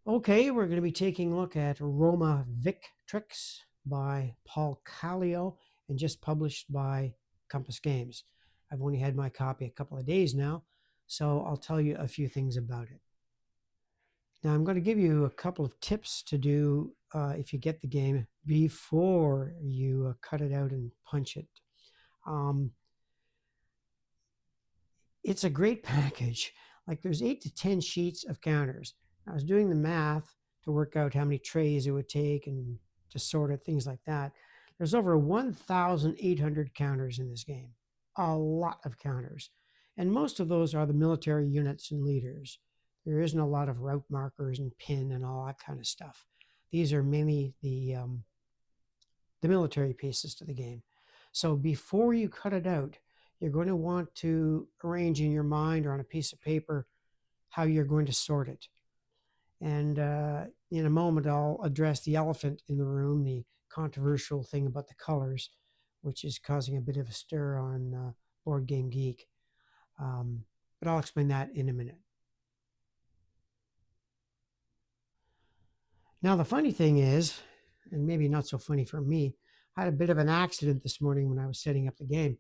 Okay, we're going to be taking a look at Roma Victrix by Kallio and just published by Compass Games. I've only had my copy a couple of days now, so I'll tell you a few things about it. Now, I'm going to give you a couple of tips to do if you get the game before you cut it out and punch it. Um, it's a great package. Like there's 8 to 10 sheets of counters. I was doing the math to work out how many trays it would take and to sort it, things like that. There's over 1,800 counters in this game. A lot of counters. And most of those are the military units and leaders. There isn't a lot of route markers and pin and all that kind of stuff. These are mainly the military pieces to the game. So before you cut it out, you're going to want to arrange in your mind or on a piece of paper how you're going to sort it. And in a moment, I'll address the elephant in the room, the controversial thing about the colors, which is causing a bit of a stir on Board Game Geek. But I'll explain that in a minute. Now, the funny thing is, and maybe not so funny for me, I had a bit of an accident this morning when I was setting up the game.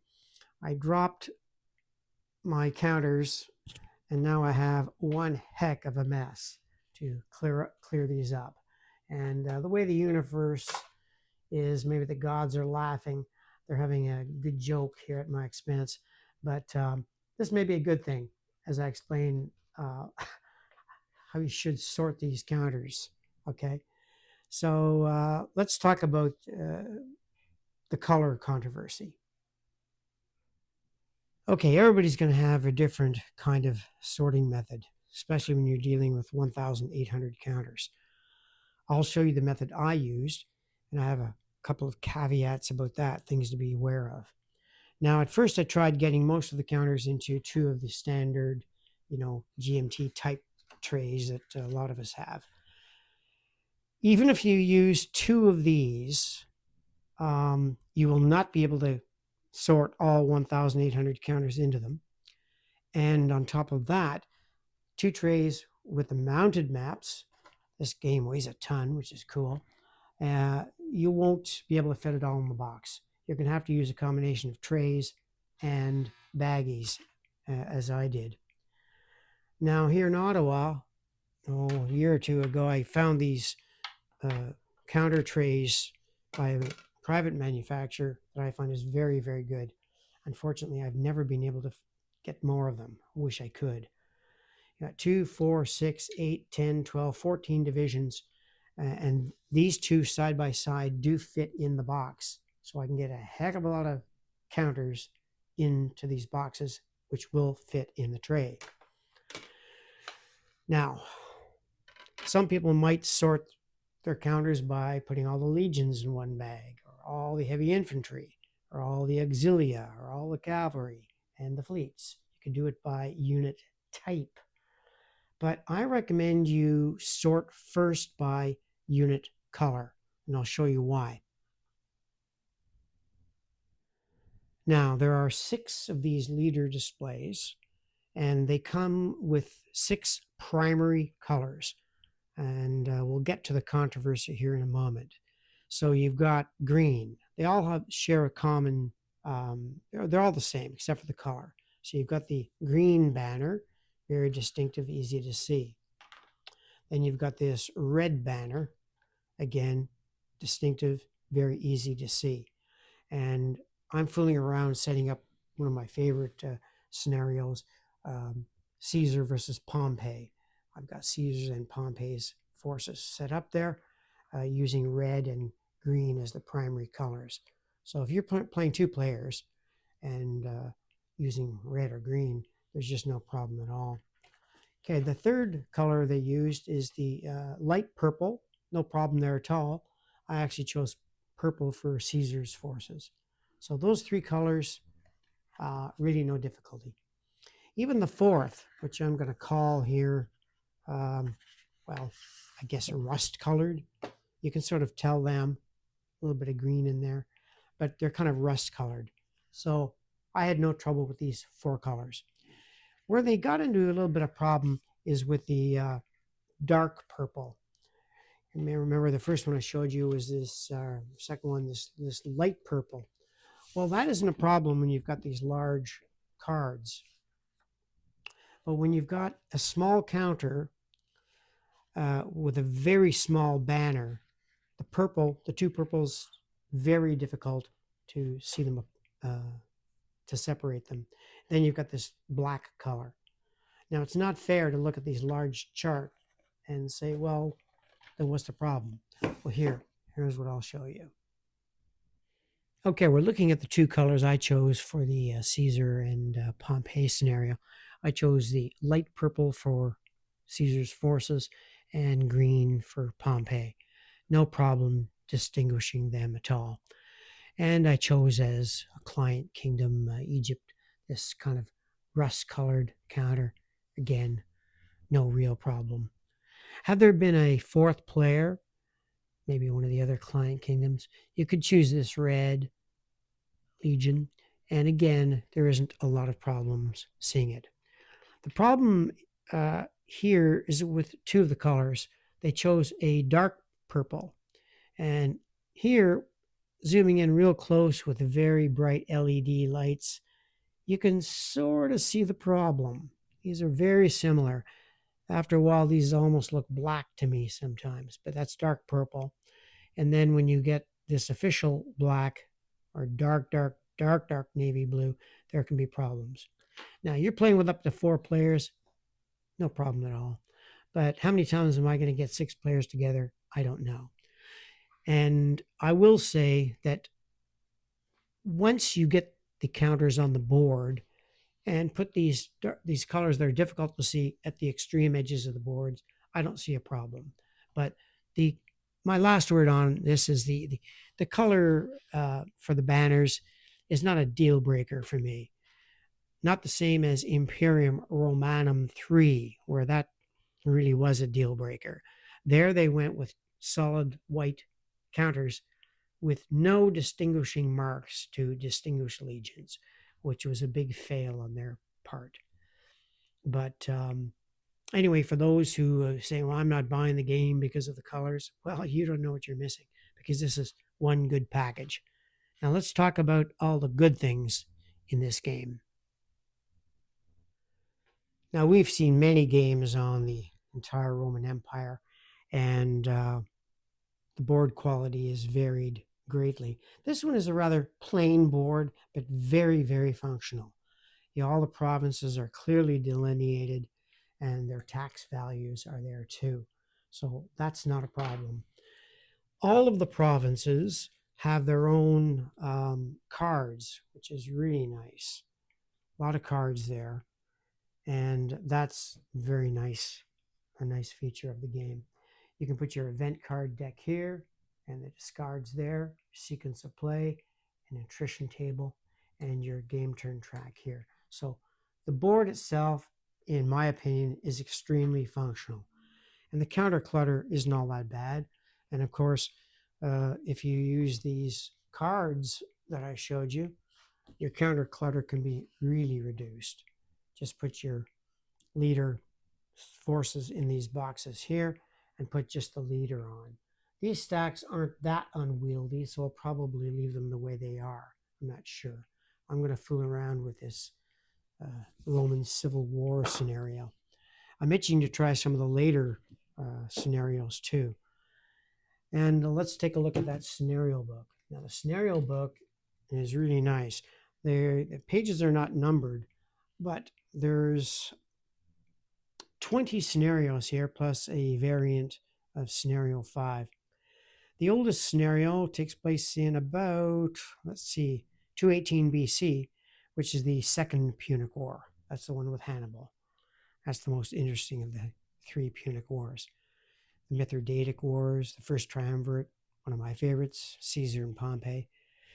I dropped my counters, and now I have one heck of a mess to clear these up. And the way the universe is, maybe the gods are laughing. They're having a good joke here at my expense. But this may be a good thing, as I explain how you should sort these counters. Okay, so let's talk about the color controversy. Okay, everybody's going to have a different kind of sorting method, especially when you're dealing with 1,800 counters. I'll show you the method I used, and I have a couple of caveats about that, things to be aware of. Now, at first, I tried getting most of the counters into two of the standard, GMT type trays that a lot of us have. Even if you use two of these, you will not be able to sort all 1,800 counters into them. And on top of that, two trays with the mounted maps. This game weighs a ton, which is cool. You won't be able to fit it all in the box. You're going to have to use a combination of trays and baggies, as I did. Now, here in Ottawa, a year or two ago, I found these counter trays by a private manufacturer that I find is very, very good. Unfortunately, I've never been able to get more of them. I wish I could. You got 2, 4, 6, 8, 10, 12, 14 divisions. And these two side by side do fit in the box. So I can get a heck of a lot of counters into these boxes, which will fit in the tray. Now, some people might sort their counters by putting all the legions in one bag, or all the heavy infantry, or all the auxilia, or all the cavalry, and the fleets. You can do it by unit type. But I recommend you sort first by unit color, and I'll show you why. Now, there are 6 of these leader displays, and they come with 6 primary colors. And we'll get to the controversy here in a moment. So you've got green. They all share a common, they're all the same except for the color. So you've got the green banner, very distinctive, easy to see. Then you've got this red banner, again, distinctive, very easy to see. And I'm fooling around setting up one of my favorite scenarios, Caesar versus Pompey. I've got Caesar's and Pompey's forces set up there using red and green as the primary colors. So if you're playing 2 players and using red or green, there's just no problem at all. Okay, the third color they used is the light purple. No problem there at all. I actually chose purple for Caesar's forces. So those 3 colors, really no difficulty. Even the fourth, which I'm going to call here, well, I guess rust colored. You can sort of tell them, a little bit of green in there, but they're kind of rust colored. So I had no trouble with these 4 colors. Where they got into a little bit of problem is with the dark purple. You may remember the first one I showed you was this second one, this light purple. Well, that isn't a problem when you've got these large cards. But when you've got a small counter with a very small banner, the two purples, very difficult to see them, to separate them. Then you've got this black color. Now, it's not fair to look at these large charts and say, well, then what's the problem? Well, here's what I'll show you. Okay, we're looking at the two colors I chose for the Caesar and Pompey scenario. I chose the light purple for Caesar's forces and green for Pompey. No problem distinguishing them at all. And I chose as a client kingdom Egypt, this kind of rust-colored counter. Again, no real problem. Had there been a fourth player, maybe one of the other client kingdoms, you could choose this red Legion, and again, there isn't a lot of problems seeing it. The problem here is with two of the colors. They chose a dark purple, and here, zooming in real close with the very bright LED lights, you can sort of see the problem. These are very similar. After a while, these almost look black to me sometimes, but that's dark purple. And then when you get this official black or dark navy blue, there can be problems. Now, you're playing with up to 4 players, no problem at all. But how many times am I going to get 6 players together? I don't know. And I will say that once you get the counters on the board and put these colors that are difficult to see at the extreme edges of the boards, I don't see a problem. But my last word on this is the color for the banners is not a deal breaker for me. Not the same as Imperium Romanum 3, where that really was a deal breaker. There they went with solid white counters with no distinguishing marks to distinguish legions, which was a big fail on their part. But anyway, for those who say, well, I'm not buying the game because of the colors, well, you don't know what you're missing, because this is one good package. Now let's talk about all the good things in this game. Now, we've seen many games on the entire Roman Empire, and the board quality is varied greatly. This one is a rather plain board, but very, very functional. All the provinces are clearly delineated, and their tax values are there too. So that's not a problem. All of the provinces have their own cards, which is really nice. A lot of cards there. And that's very nice, a nice feature of the game. You can put your event card deck here, and the discards there, sequence of play, an attrition table, and your game turn track here. So the board itself, in my opinion, is extremely functional. And the counter clutter isn't all that bad. And of course, if you use these cards that I showed you, your counter clutter can be really reduced. Just put your leader forces in these boxes here and put just the leader on. These stacks aren't that unwieldy, so I'll probably leave them the way they are. I'm not sure. I'm going to fool around with this Roman Civil War scenario. I'm itching to try some of the later scenarios too. And let's take a look at that scenario book. Now, the scenario book is really nice. The pages are not numbered, but there's 20 scenarios here, plus a variant of scenario 5. The oldest scenario takes place in about, 218 BC, which is the Second Punic War. That's the one with Hannibal. That's the most interesting of the 3 Punic Wars. The Mithridatic Wars, the First Triumvirate, one of my favorites, Caesar and Pompey.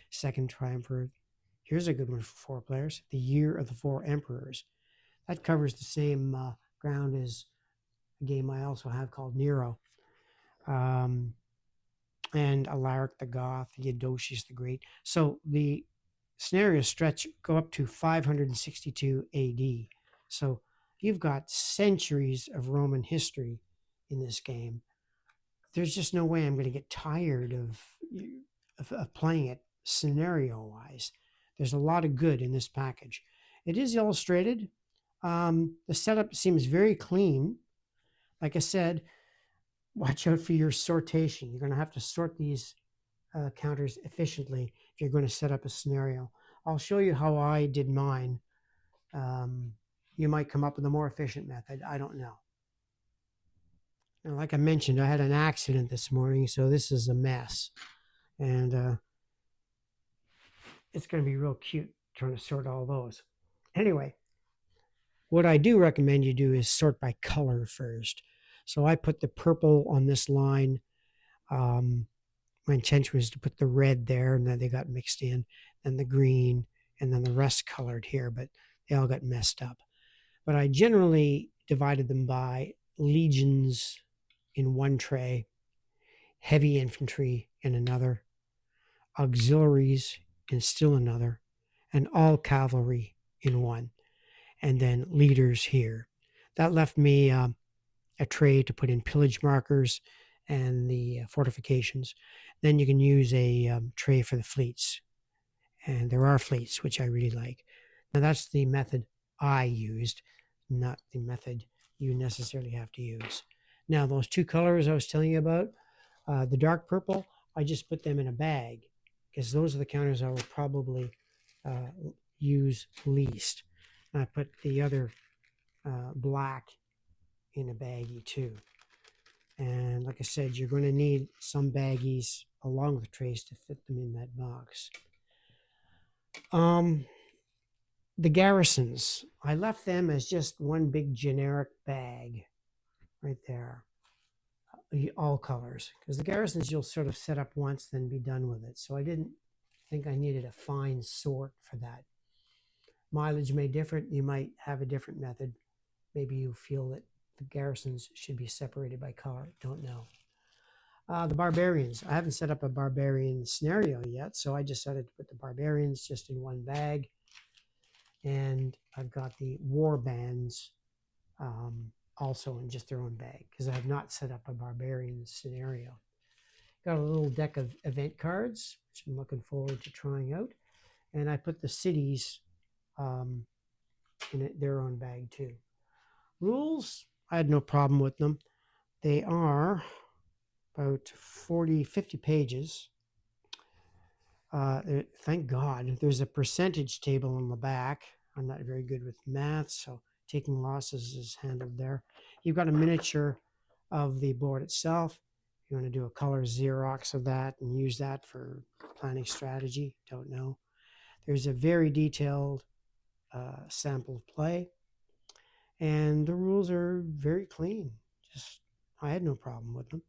Second Triumvirate. Here's a good one for 4 players, the Year of the 4 Emperors. That covers the same ground as a game I also have called Nero. And Alaric the Goth, Theodosius the Great. So the scenarios go up to 562 AD. So you've got centuries of Roman history in this game. There's just no way I'm going to get tired of playing it scenario-wise. There's a lot of good in this package. It is illustrated. The setup seems very clean. Like I said, watch out for your sortation. You're going to have to sort these counters efficiently if you're going to set up a scenario. I'll show you how I did mine. You might come up with a more efficient method. I don't know. And like I mentioned, I had an accident this morning, so this is a mess. And it's going to be real cute trying to sort all those. Anyway, what I do recommend you do is sort by color first. So I put the purple on this line. My intention was to put the red there, and then they got mixed in, and the green, and then the rest colored here, but they all got messed up. But I generally divided them by legions in one tray, heavy infantry in another, auxiliaries in still another, and all cavalry in one, and then leaders here. That left me a tray to put in pillage markers and the fortifications. Then you can use a tray for the fleets. And there are fleets, which I really like. Now that's the method I used, not the method you necessarily have to use. Now those two colors I was telling you about, the dark purple, I just put them in a bag because those are the counters I will probably use least. And I put the other black in a baggie too. And like I said, you're going to need some baggies along with trays to fit them in that box. The garrisons, I left them as just one big generic bag right there, all colors, because the garrisons you'll sort of set up once, then be done with it. So I didn't think I needed a fine sort for that. Mileage may differ. You might have a different method. Maybe you feel that the garrisons should be separated by color. Don't know. The barbarians. I haven't set up a barbarian scenario yet, so I decided to put the barbarians just in one bag. And I've got the war bands also in just their own bag because I have not set up a barbarian scenario. Got a little deck of event cards, which I'm looking forward to trying out. And I put the cities in their own bag too. Rules, I had no problem with them. They are about 50 pages. Thank God. There's a percentage table on the back. I'm not very good with math, so taking losses is handled there. You've got a miniature of the board itself. You want to do a color Xerox of that and use that for planning strategy. Don't know. There's a very detailed sample of play. And the rules are very clean. I had no problem with them.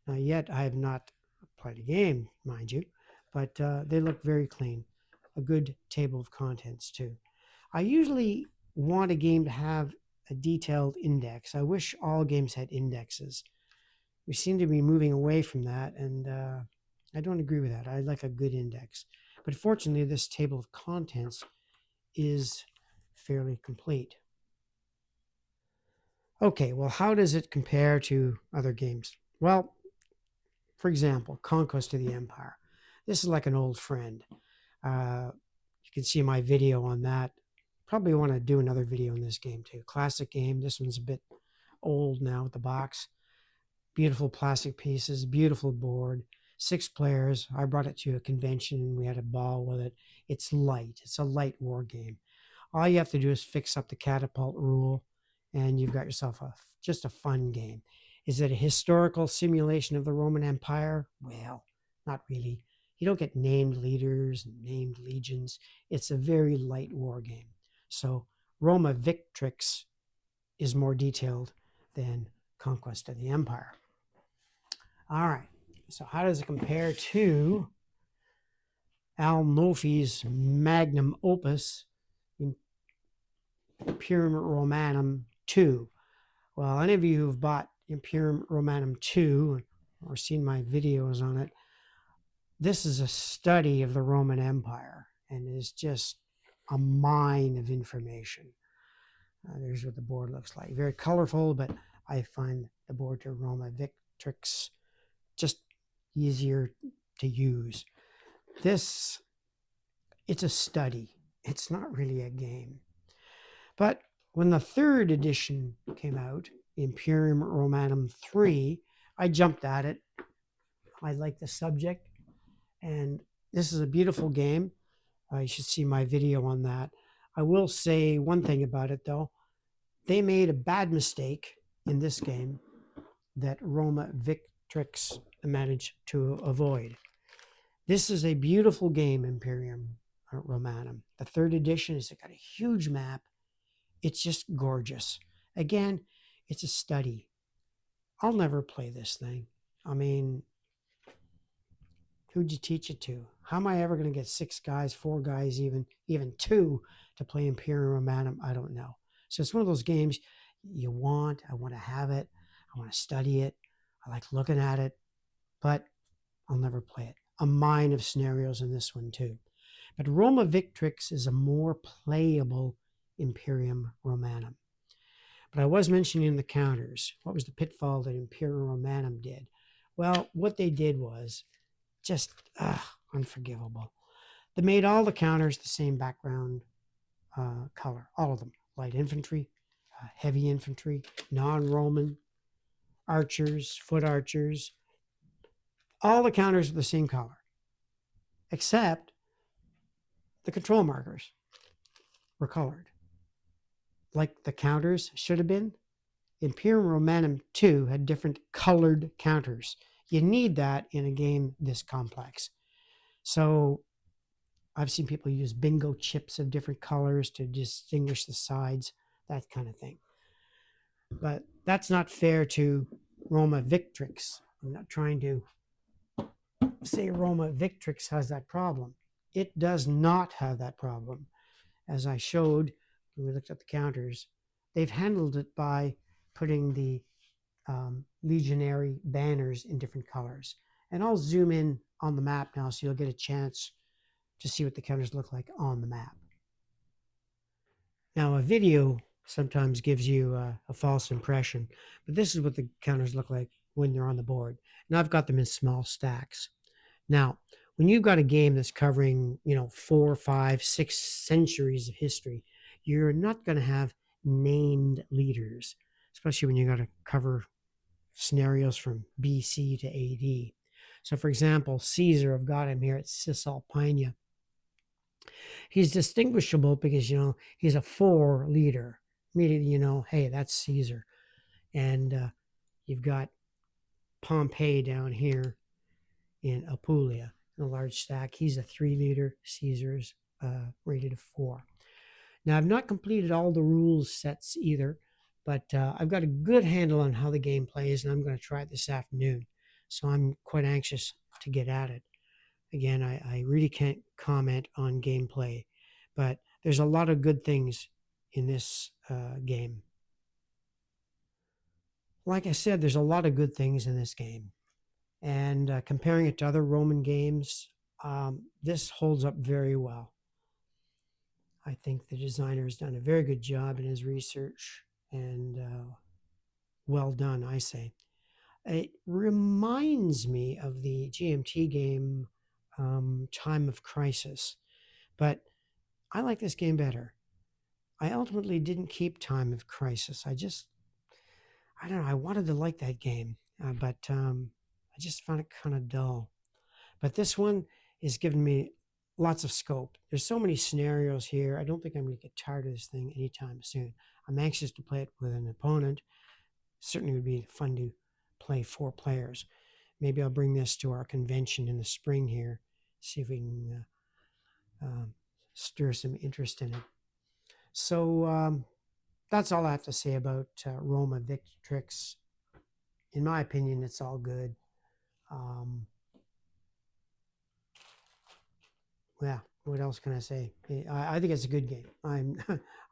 Now yet, I have not played a game, mind you, but they look very clean. A good table of contents too. I usually want a game to have a detailed index. I wish all games had indexes. We seem to be moving away from that, and I don't agree with that. I like a good index. But fortunately, this table of contents is fairly complete. Okay, well, how does it compare to other games? Well, for example, Conquest of the Empire. This is like an old friend. You can see my video on that. Probably want to do another video on this game too. Classic game. This one's a bit old now with the box. Beautiful plastic pieces, beautiful board. 6 players. I brought it to a convention and we had a ball with it. It's light. It's a light war game. All you have to do is fix up the catapult rule and you've got yourself just a fun game. Is it a historical simulation of the Roman Empire? Well, not really. You don't get named leaders and named legions. It's a very light war game. So Roma Victrix is more detailed than Conquest of the Empire. All right. So how does it compare to Al Nofi's magnum opus, Imperium Romanum 2? Well, any of you who've bought Imperium Romanum 2 or seen my videos on it, this is a study of the Roman Empire and is just a mine of information. There's what the board looks like. Very colorful, but I find the board to Roma Victrix just easier to use. This, it's a study. It's not really a game. But when the third edition came out, Imperium Romanum 3, I jumped at it. I like the subject, and this is a beautiful game. You should see my video on that. I will say one thing about it, though. They made a bad mistake in this game that Roma Victrix managed to avoid. This is a beautiful game, Imperium Romanum. The third edition has got a huge map. It's just gorgeous. Again, it's a study. I'll never play this thing. I mean, who'd you teach it to? How am I ever going to get 6 guys, 4 guys, even 2 to play Imperium Romanum? I don't know. So it's one of those games I want to have it. I want to study it. I like looking at it, but I'll never play it. A mine of scenarios in this one too. But Roma Victrix is a more playable Imperium Romanum. But I was mentioning the counters. What was the pitfall that Imperium Romanum did? Well, what they did was just unforgivable. They made all the counters the same background color, all of them. Light infantry, heavy infantry, non-Roman, archers, foot archers. All the counters are the same color, except the control markers were colored. Like the counters should have been. Imperium Romanum 2 had different colored counters. You need that in a game this complex. So I've seen people use bingo chips of different colors to distinguish the sides, that kind of thing. But that's not fair to Roma Victrix. I'm not trying to say Roma Victrix has that problem. It does not have that problem. As I showed when we looked at the counters, they've handled it by putting the legionary banners in different colors. And I'll zoom in on the map now so you'll get a chance to see what the counters look like on the map. Now, a video sometimes gives you a false impression, but this is what the counters look like when they're on the board. And I've got them in small stacks. Now, when you've got a game that's covering, 4, 5, 6 centuries of history, you're not going to have named leaders, especially when you got to cover scenarios from BC to AD. So, for example, Caesar, I've got him here at Cisalpina. He's distinguishable because, he's a 4 leader. Immediately, hey, that's Caesar. And you've got Pompey down here in Apulia in a large stack. He's a 3 leader. Caesar's rated a 4. Now, I've not completed all the rules sets either, but I've got a good handle on how the game plays, and I'm going to try it this afternoon. So I'm quite anxious to get at it. Again, I really can't comment on gameplay, but there's a lot of good things in this game. Like I said, there's a lot of good things in this game. And comparing it to other Roman games, this holds up very well. I think the designer has done a very good job in his research, and well done, I say. It reminds me of the GMT game Time of Crisis, but I like this game better. I ultimately didn't keep Time of Crisis. I don't know, I wanted to like that game, but I just found it kind of dull. But this one is giving me lots of scope. There's so many scenarios here. I don't think I'm going to get tired of this thing anytime soon. I'm anxious to play it with an opponent. Certainly would be fun to play 4 players. Maybe I'll bring this to our convention in the spring here, see if we can stir some interest in it. So that's all I have to say about Roma Victrix. In my opinion, it's all good. Yeah, what else can I say? I think it's a good game. I'm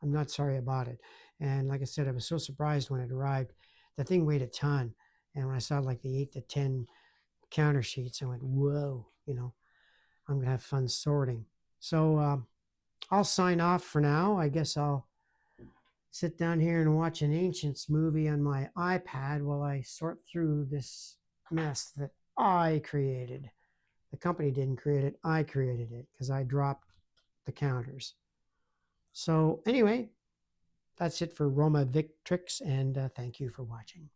not sorry about it. And like I said, I was so surprised when it arrived. The thing weighed a ton. And when I saw like the 8 to 10 counter sheets, I went, whoa, I'm going to have fun sorting. So I'll sign off for now. I guess I'll sit down here and watch an Ancients movie on my iPad while I sort through this mess that I created. The company didn't create it, I created it because I dropped the counters. So anyway, that's it for Roma Victrix, and thank you for watching.